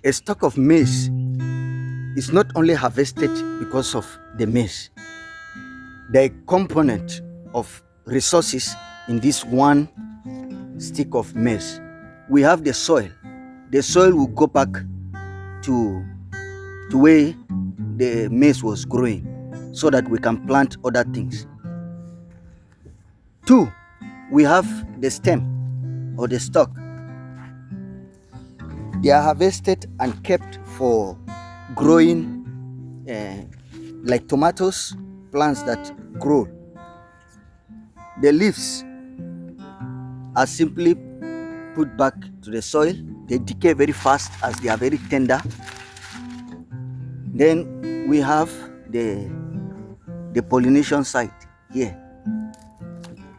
A stalk of maize is not only harvested because of the maize. The component of resources in this one stick of maize. We have the soil. The soil will go back to where the maize was growing so that we can plant other things. Two, we have the stem or the stalk. They are harvested and kept for growing like tomatoes, plants that grow. The leaves are simply put back to the soil. They decay very fast as they are very tender. Then we have the pollination site here.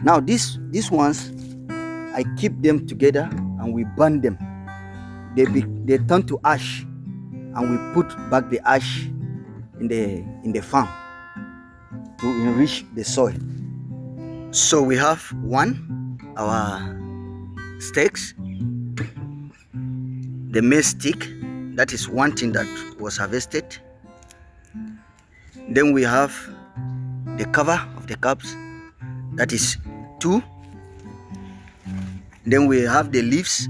Now these ones, I keep them together and we burn them. They turn to ash, and we put back the ash in the farm to enrich the soil. So we have our stakes, the maize stick, that is one thing that was harvested. Then we have the cover of the cups, that is 2. Then we have the leaves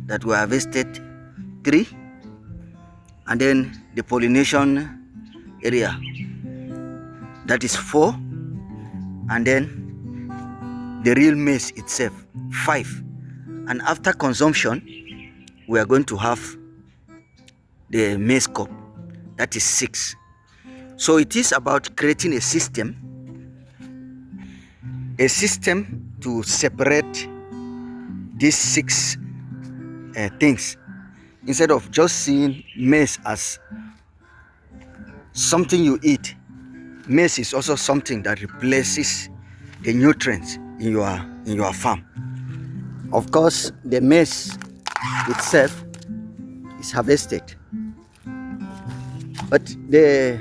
that were harvested, 3. And then the pollination area, that is 4. And then the real maize itself, 5. And after consumption, we are going to have the maize cob, that is 6. So it is about creating a system to separate these 6 things, instead of just seeing maize as something you eat. Maize is also something that replaces the nutrients in your farm. Of course, the maize itself is harvested, but the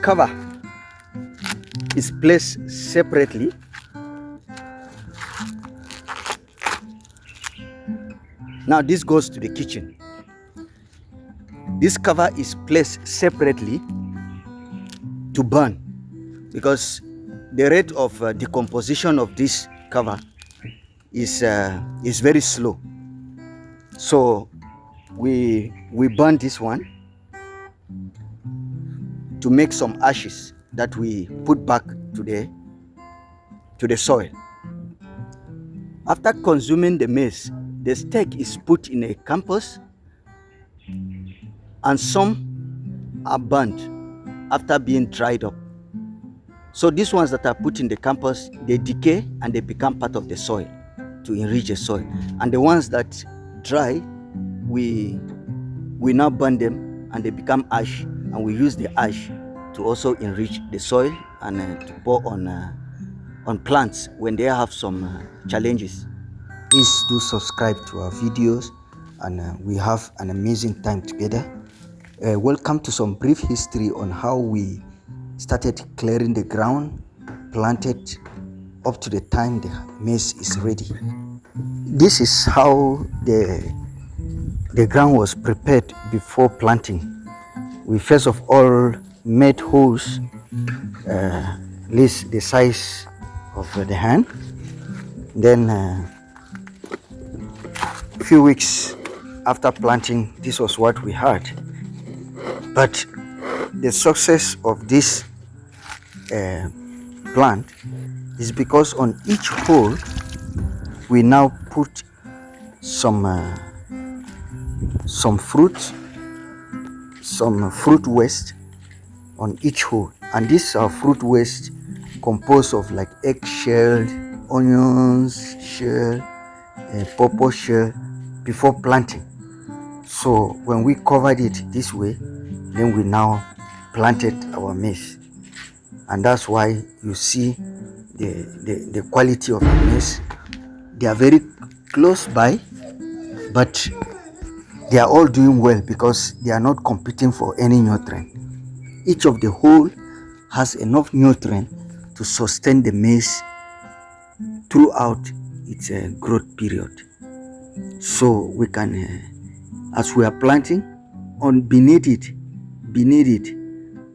cover is placed separately. Now this goes to the kitchen. This cover is placed separately to burn, because the rate of decomposition of this cover is very slow. So we burn this one to make some ashes that we put back to the soil. After consuming the maize, the stalk is put in a compost, and some are burnt after being dried up. So these ones that are put in the compost, they decay and they become part of the soil to enrich the soil. And the ones that dry, we now burn them and they become ash, and we use the ash to also enrich the soil and to pour on plants when they have some challenges. Please do subscribe to our videos, and we have an amazing time together. Welcome to some brief history on how we started clearing the ground, planted up to the time the maize is ready. This is how the ground was prepared before planting. We first of all made holes, at least the size of the hand. Then a few weeks after planting, this was what we had. But the success of this plant is because on each hole we now put some fruit waste on each hole, and this fruit waste composed of like egg shell, onions shell, pawpaw shell before planting. So when we covered it this way, then we now planted our maize, and that's why you see the quality of the maize. They are very close by, but they are all doing well because they are not competing for any nutrient. Each of the hole has enough nutrient to sustain the maize throughout its growth period. So we can, as we are planting, on beneath it,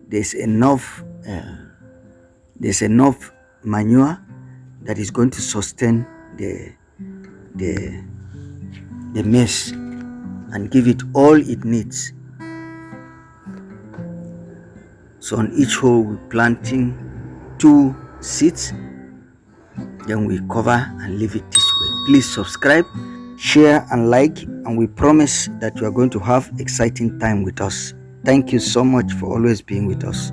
there's enough manure that is going to sustain the maize and give it all it needs. So on each hole we're planting 2 seeds, then we cover and leave it this way. Please subscribe, share and like, and we promise that you are going to have exciting time with us. Thank you so much for always being with us.